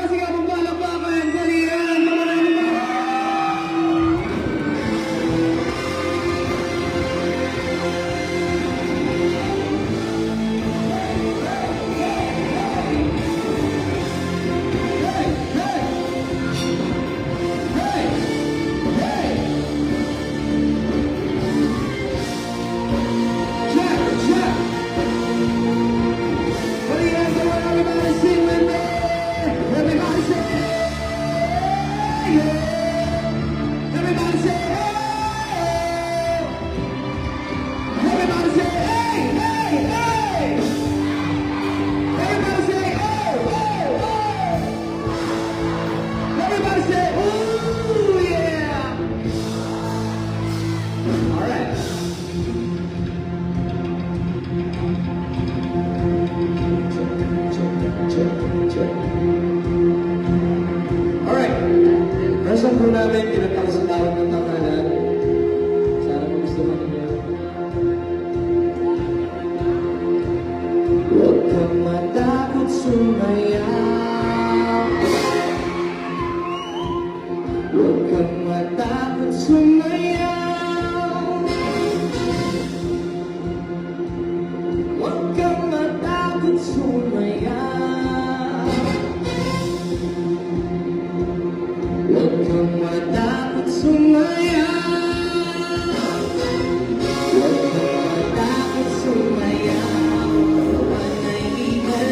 Sige, magpalakpakan. Dali yan. Nasa po namin, pinatang sa tawag ng takalan. Sana mo gusto mo ninyo. Huwag kang matakot sumayaw. Huwag kang matakot sumayaw. Huwag kang matakot sumayaw. Huwag kang matakot sumayaw. Huwag kang matakot sumayaw. Kawan ay ikaw.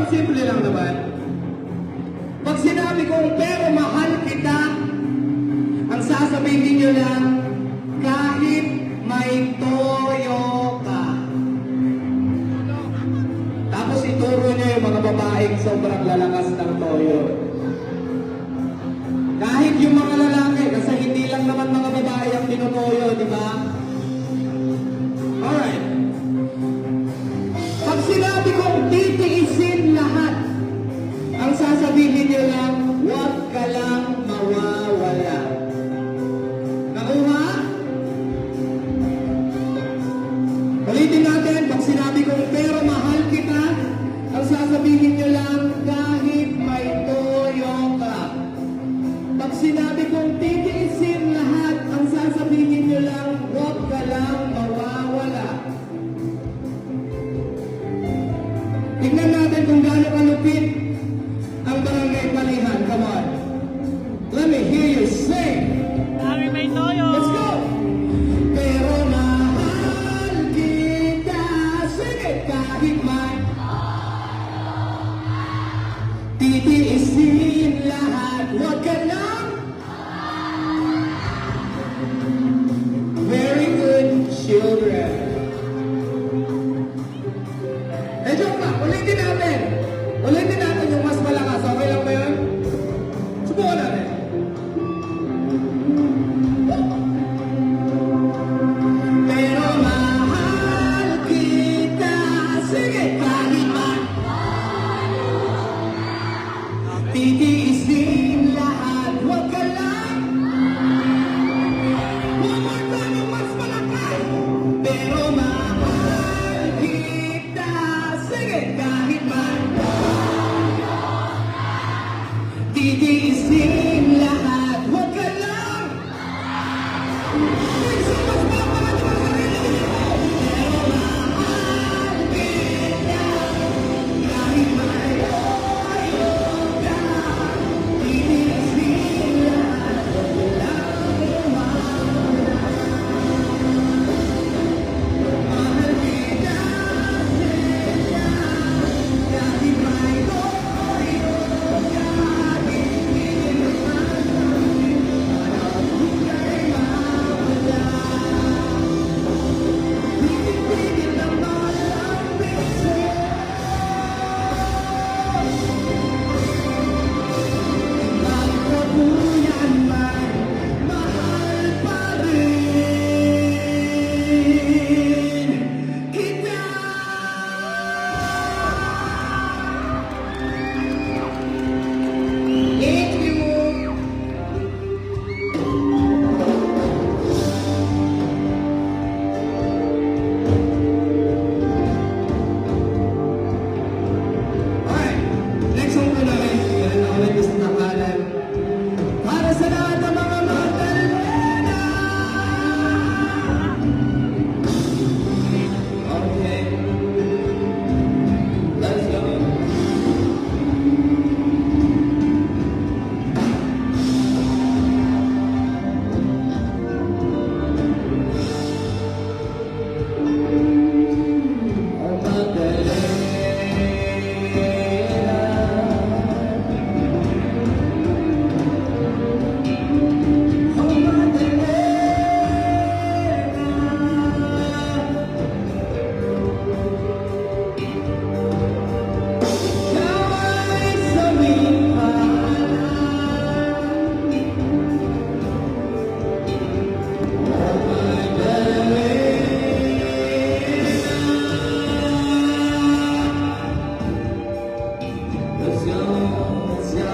simple lang naman. Pag sinabi kong, pero mahal kita, ang sasabihin nyo lang, kahit may toyo ka. Tapos ituro nyo yung mga babaeng sobrang lalakas ng toyo. Kahit yung mga lalaki, kasi hindi lang naman mga babae ang tinutoyo, di ba? Alright. Pag sinabi kong titiisin lahat, ang sasabihin nyo lang, huwag ka lang mawawala. Nakuha? Ulitin natin, pag sinabi kong pero mahal kita, ang sasabihin nyo lang, kahit may toyo ka. Pag sinabi kong titiisin lahat, ang sasabihin nyo lang, huwag ka lang mawawala. Tingnan natin kung gaano kalupit ang barangay Palihan. Come on. Let me hear you sing. Dami may toyo. Let's go. Pero mahal kita. Sige, kahit may titiisin lahat. Huwag ka lang. Very good children. Joke lang. Ulitin natin. Ulitin natin yung mas malakas. Okay lang ba yun? Subukan natin. Pero mahal kita. Sige, kahit man. Titiisin lahat. Huwag ka lang. One more time, yung mas malakas. Pero mahal kita. Sige, kahit man. Titiisin lahat. Huwag ka lang. Minsan mas malakas ang sarili mo. Pero mahal kita. Kahit may toyo ka. Titiisin lahat. Huwag ka lang mawawala. Mahal kita. Kahit may toyo ka. Para sa lahat ng mga Magdalena. Okay. Let's go. Oh, Magdalena. Let's go, let's go.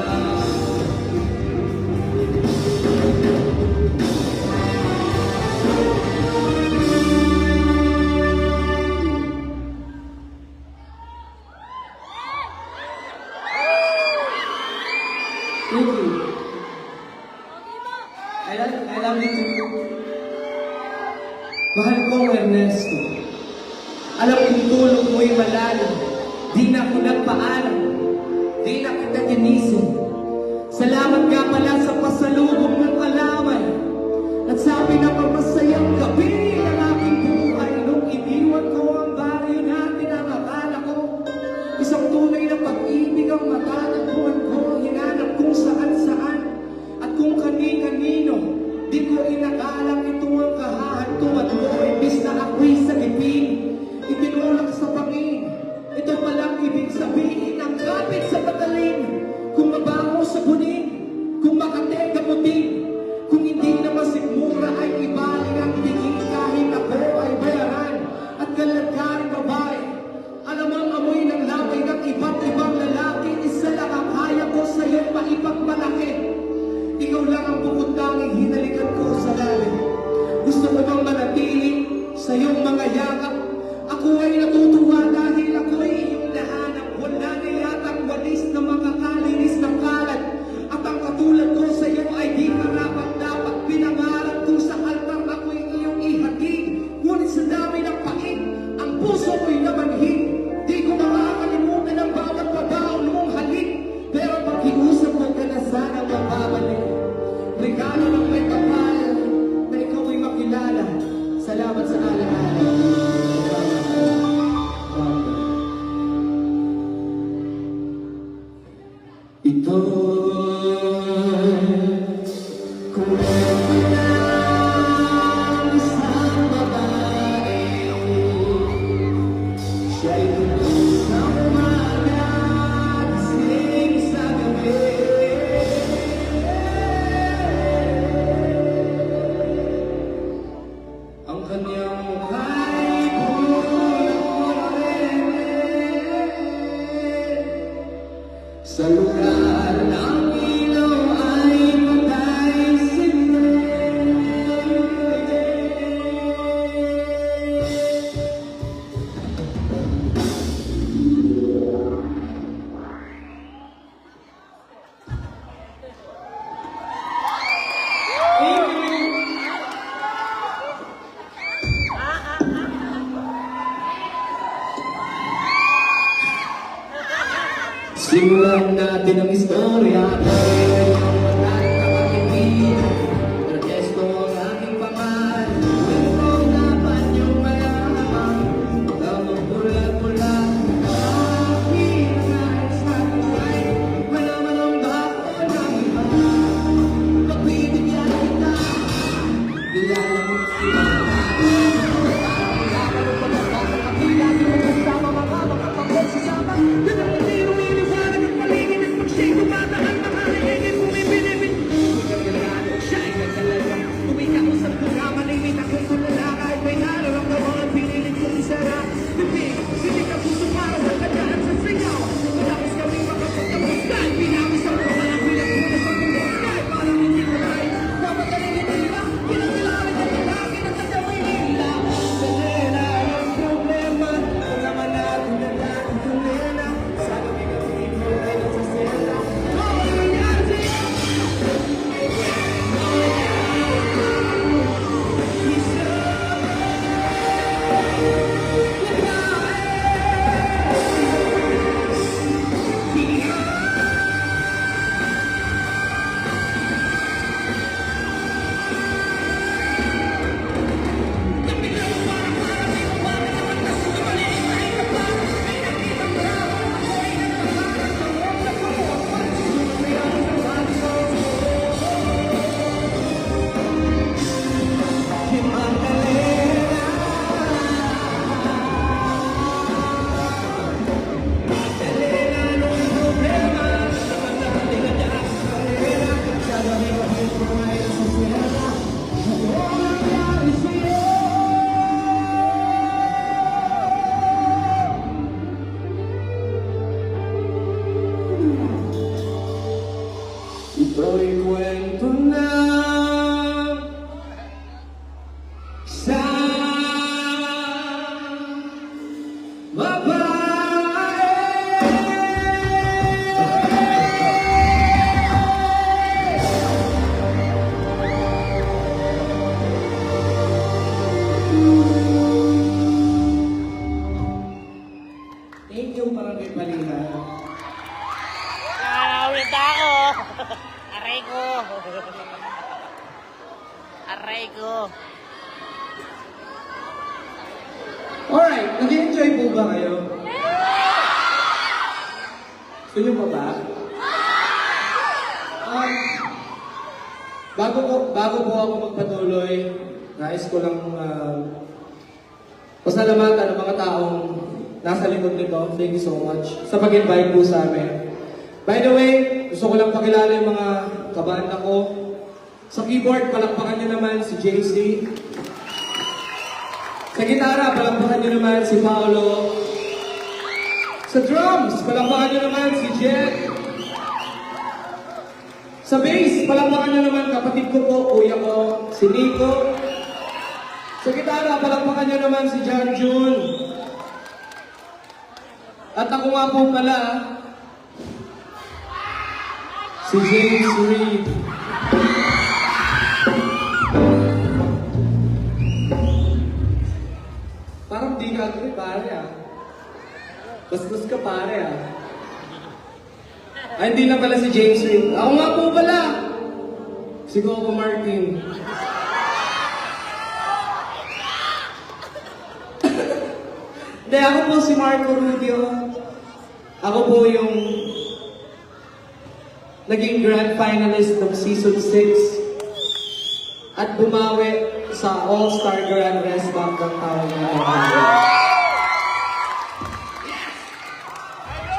Thank you. I love you too. Mahal kong Ernesto. Alam kong tulong mo'y malalim. Di na ako nagpaalam. Di na kita ginising. Salamat nga pala sa pasalubong ng kalamay. At sabi na masayang gabi ng aking buhay nung iniwan ko ang baryo natin ang akala ko. Isang tunay na pag mga yakap. Ako ay natutuwa dahil ako ay iyong nahanap. Wala na yatang walis na makakalinis ng kalat. At ang katulad ko sa iyo ay di karapat dapat. Pinangarap ko sa altar ako ay iyong ihatid. Ngunit sa dami ng pain, ang puso ko'y namanhid. Di ko makakalimutan ang bawat pabaon mong halik. Pero pag-iusap mo ka na sana mababalik. Regalo ng may kapal na ikaw ay makilala. Salamat sa alaala. Ito kung wala isang babae, siya'y tulog sa umaga, gising sa gabi. Ang kanyang mukha'y sa lugar ng ilaw ay patay sindi. Simulan natin ang istorya dahil ang magkakapagpipin. Protesto ang aking pangalan. Ito dapat yung mayaman. Tamang pula-pula. Aking nais sa buhay. Malaman ang bako ng iba. Pagbibigyan kita. Kilala mo sila. Ito'y kwento na sa babae. Thank you, Barangay Balihan. Nakakawit ako. Aray ko. Aray ko. Alright, nag-enjoy po ba kayo? Gusto nyo pa ba? Bago po ako magpatuloy, nais ko lang pasalamatan ang mga taong nasa likod nito. Thank you so much sa pag-invite po sa amin. By the way, gusto ko lang pakilala yung mga kabanda ko. Sa keyboard, palakpakan nyo naman si JC. Sa gitara, palakpakan nyo naman si Paolo. Sa drums, palakpakan nyo naman si Jet. Sa bass, palakpakan nyo naman kapatid ko po, kuya ko, si Nico. Sa gitara, palakpakan nyo naman si John June. At ako nga po pala, si James Reid. Parang di ka agree, pare ah. Bastos ka pare ah. Ay, hindi na pala si James Reid. Ako nga po pala, si Coco Martin. Hindi, ako po si Marco Rubio. Ako po yung naging grand finalist ng season 6 at bumawi sa All-Star Grand Rest Bank ng taon na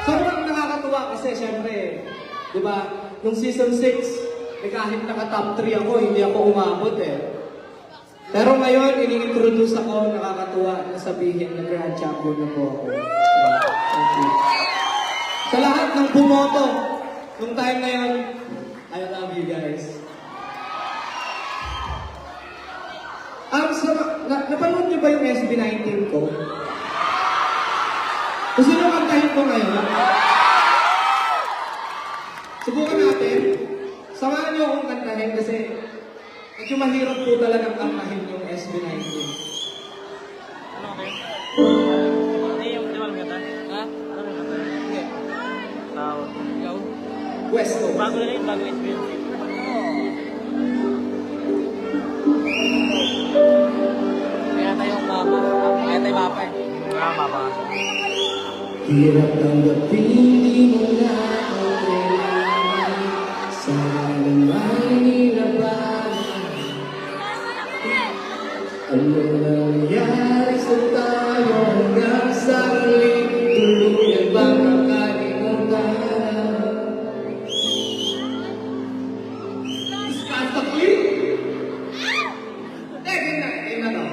sobrang nakakatuwa kasi syempre, di ba, nung season 6, kahit naka-top 3 ako, hindi ako umabot eh. Pero ngayon, ini-introduce ako, nakakatuwa na sabihin na grand champion na po ako. Thank you. Sa lahat ng bumoto, nung time na yun, I love you guys. Napanood niyo ba yung SB19 ko? Gusto niyo kantahin ko ngayon? Subukan natin. Samahan niyo akong kantahin kasi medyo mahirap po talagang kantahin yung SB19. Ano kayo? Hindi yung di ba alam kata? Ha? Ano yung kata? Hindi. Tao. Ikaw? Pwesto. Bago na rin, bago SB. Kaya tayong mapa. Kaya tayong mapa eh. Mapa. Hirap tanggapin, di mo na ako kailangan. Sana naman nilabanan. Ano nangyari sa tayo hanggang sa huling tuluyan bang nakalimutan? Iskasakli? Game na to.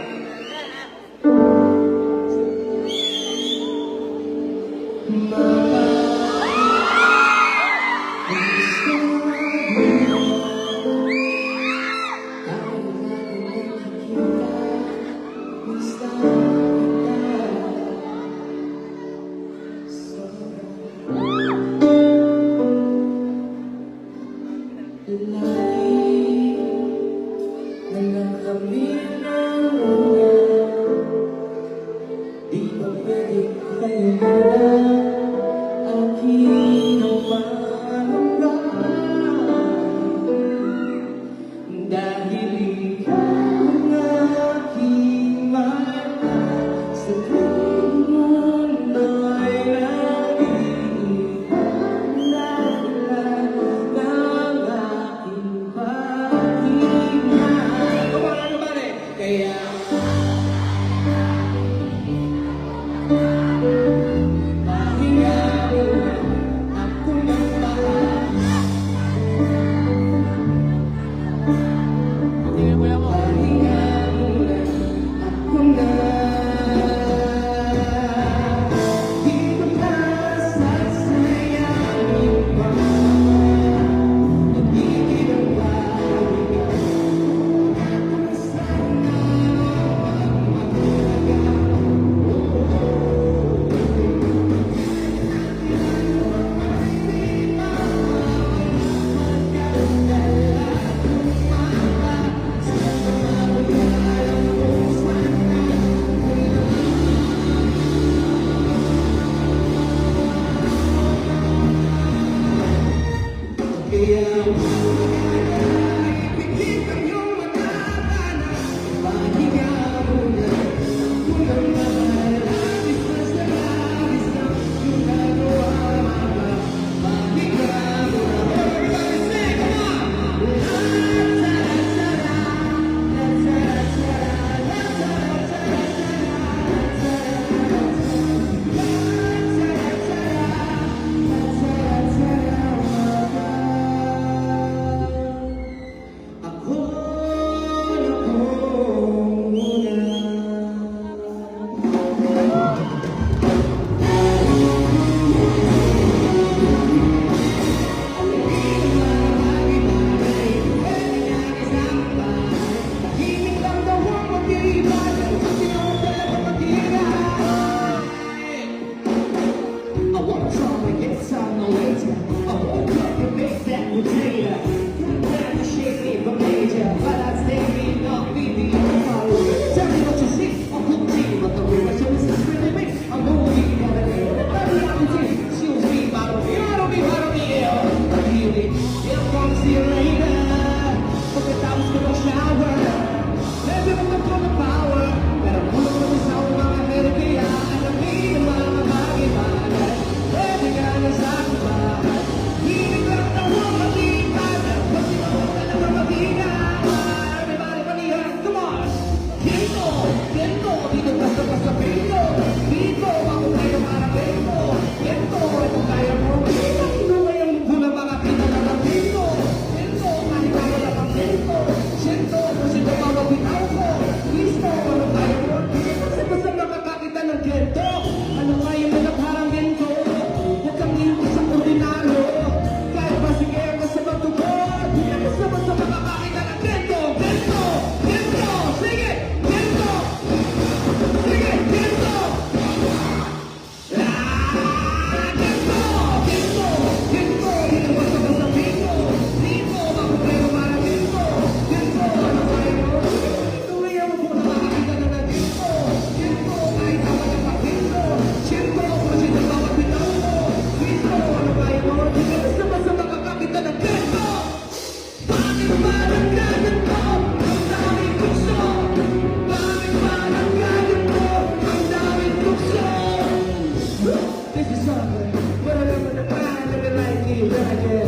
you that I can.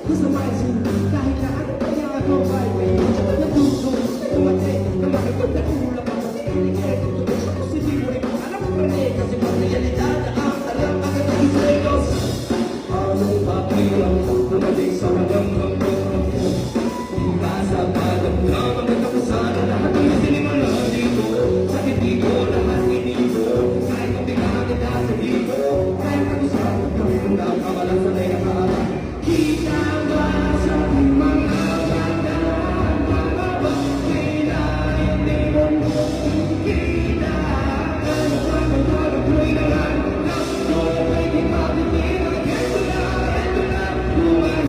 Gusto maisin, kahit na ano kaya ako ay may natuto. Ito matay, na makikot na kulang ako sa iligay. Ito positibo rin kung alam mo rin. Kasi pag realidad na ang alam magandang isayos. Ang papilang pumaling sa magandang hanggang. Kung basa pa lang naman nagkapusan na lahat ng sinimula dito. Sa hindi ko lahat inito. Kahit kung bigakit na sa dito. Kahit kagusan, kami kung nakakawalan sa tayo nakakala. Kita ba sa mga banda? Mga bakila, hindi mo kita. Ano ba kung maluloy na lang? Nasto, may di matitin. Ito na, buwan.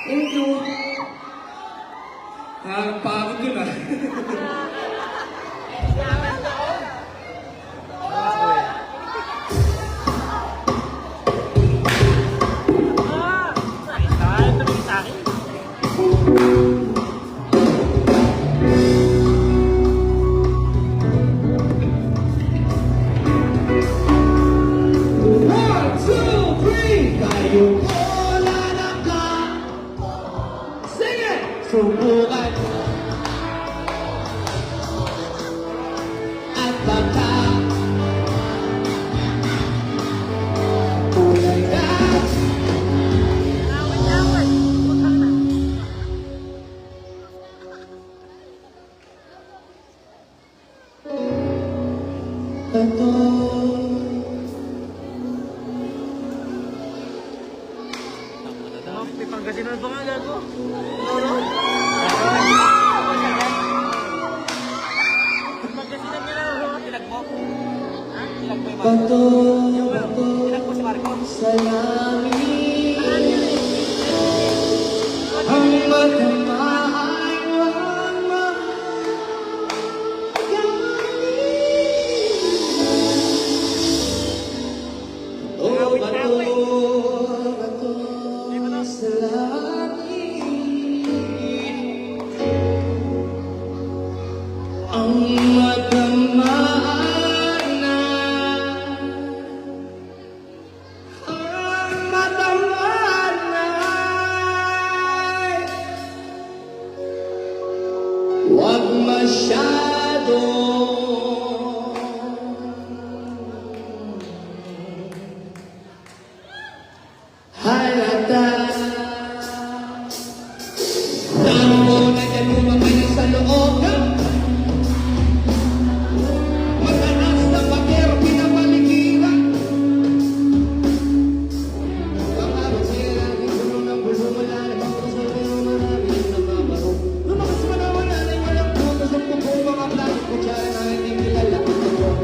Thank you. Nakakapagod yun ah. One, two, three. Kayo wala na ka. Sing it! Subukan at baka kulay na ito. May Pangasinan pa nga gago. Pangasinan niya lang. Tilag mo. Ha? Tilag mo yung Bato, Tilag mo si Marco. sa langit ang matamahay ang mahagamin. Oh, bato, sa langit ang matamaan na huwag masyado halata. Saan mo na dyan bumabalik sa loob ng madalas na bakero pinapaligiran? Pangabot sila, igulo ng bulong wala na bang gusto pero marami yung namamaro. Lumakas mo na wala na walang puto sa pupong mga plastic kutsara na hindi kilala ko sa buwan.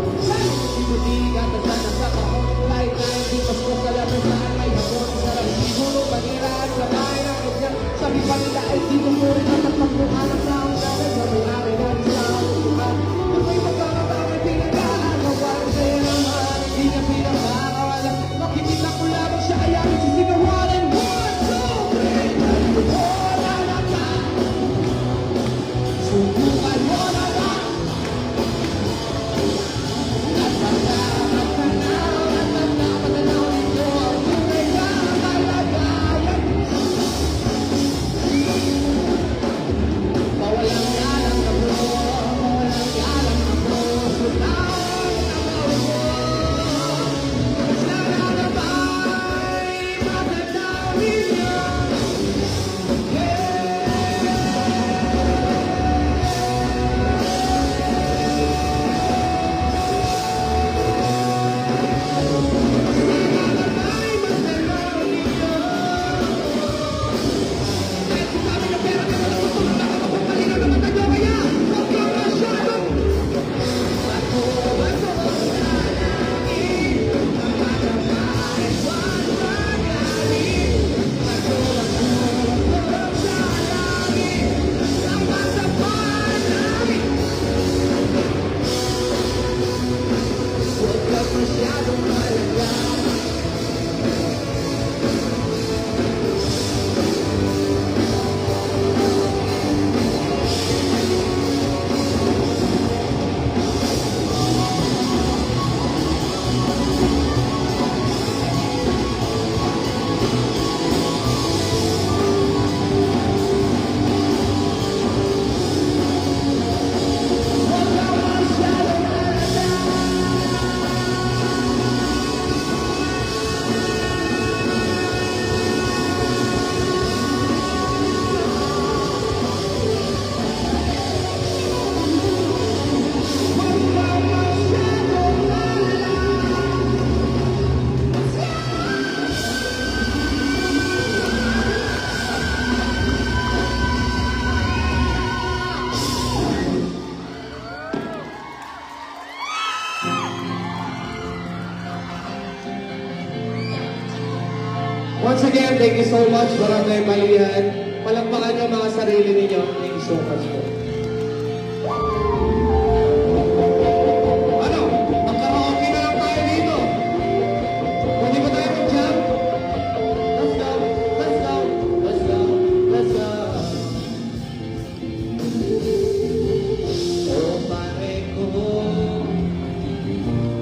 Hindi gatasan sa kahon, kahit na hindi pasko sa labas na may hapon. Sarap siguro paniraan sa bahay ng kanya. Sabi pa nila ay dito mo rin at magpuhanap na ang dagat sa may-ari na sa upuan. Kung may magkakatawag pinagaan, mawala sa'yo naman, hindi niya pinakakawalan. Makikita ko lamang siya ay aking sisigawalan. 1, 2, 3, wala na ka. Subukan mo na lang. At matanaw nito ang tunay na kalagayan. Once again, thank you so much, Barangay Balian. Palakpakan niyo mga sarili ninyo. Thank you so much po. Ano? Magkaraoke na lang tayo dito. Pwede ba tayo mag-jam? Let's go, let's go, let's go, let's go. Oh, pare ko,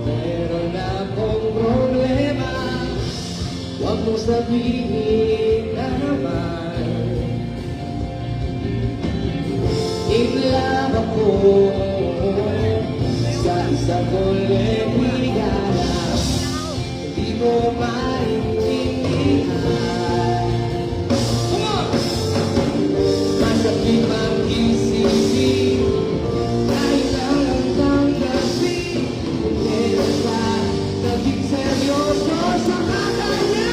meron akong problema. Huwag mo sabihin na naman in love ako sa isang kolektigala. Hindi ko maintindihan. Come on! Masakit ang isipin kahit ang hanggang gabi. Kaya ka naging seryoso sa kanya.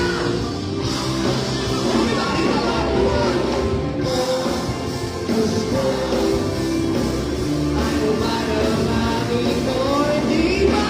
Ano ba naman ito, di ba?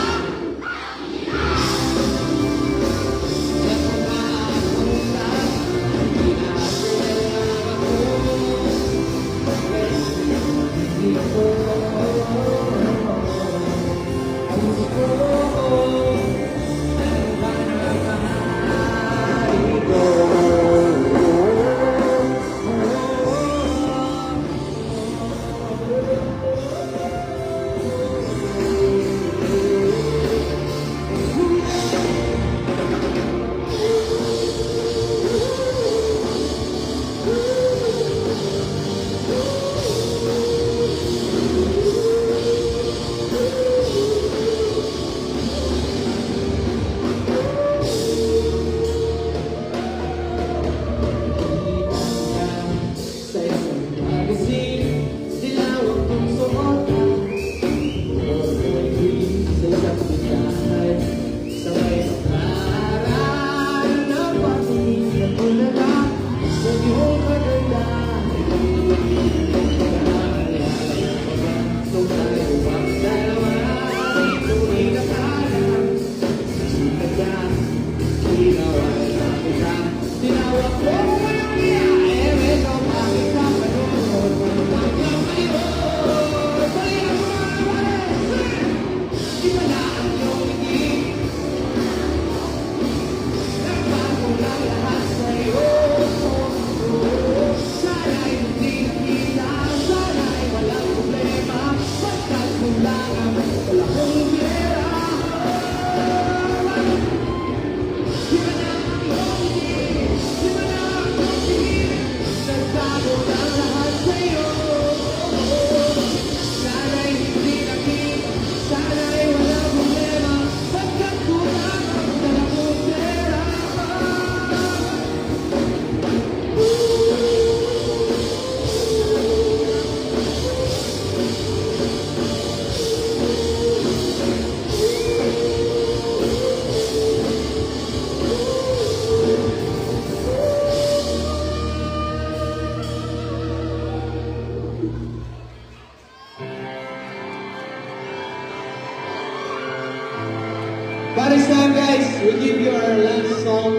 But it's time, guys. We give you our last song.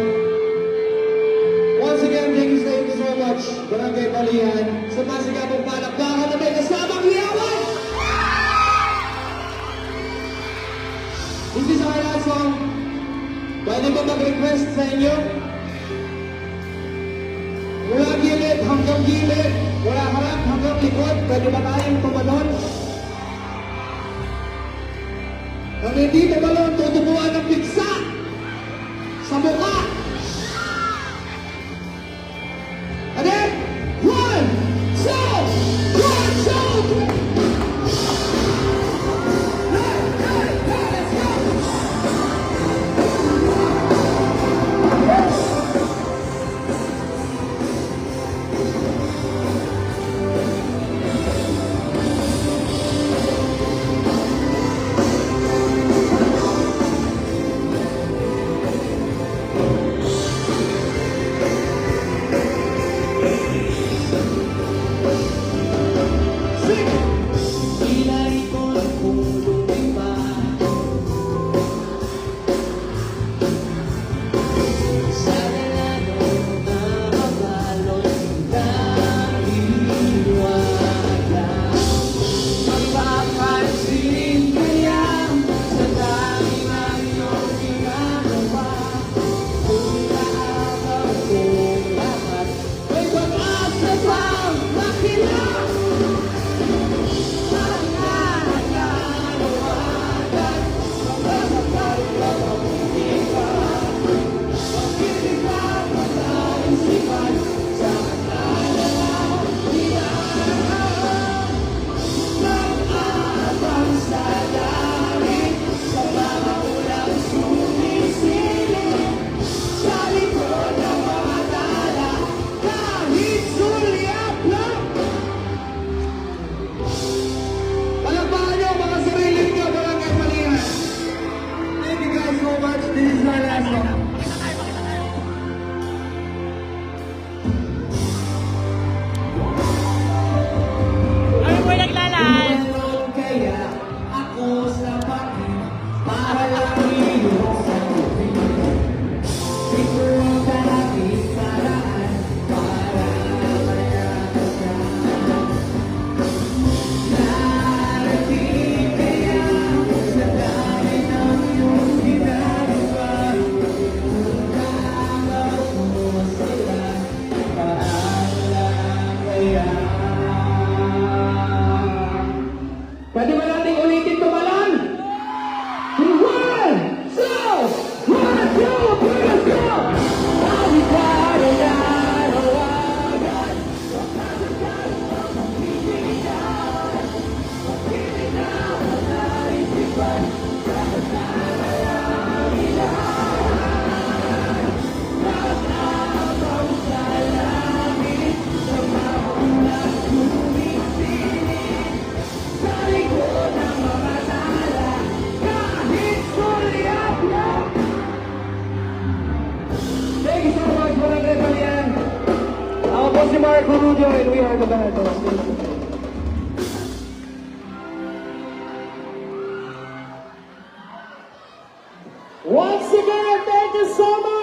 Once again, thank you so much, Barangay Balian. Sa masigabong palakpakan na may kasamang liyawan! This is our last song. Pwede ba mag-request sa inyo? Mula gilid hanggang gilid, mula harap hanggang likod, pwede ba tayong tumalon? Kung hindi tumalon, tutubuan ng piksa sa mukha. And then, 1, 2, 1, 2, 3. Let's go! Pwede ba natin ulitin tumalon? One, two, one, two, let's go! Thank you so much, Walang Rebalian. Ako po si Mark Hurujo and we are the band. Once again, thank you so much.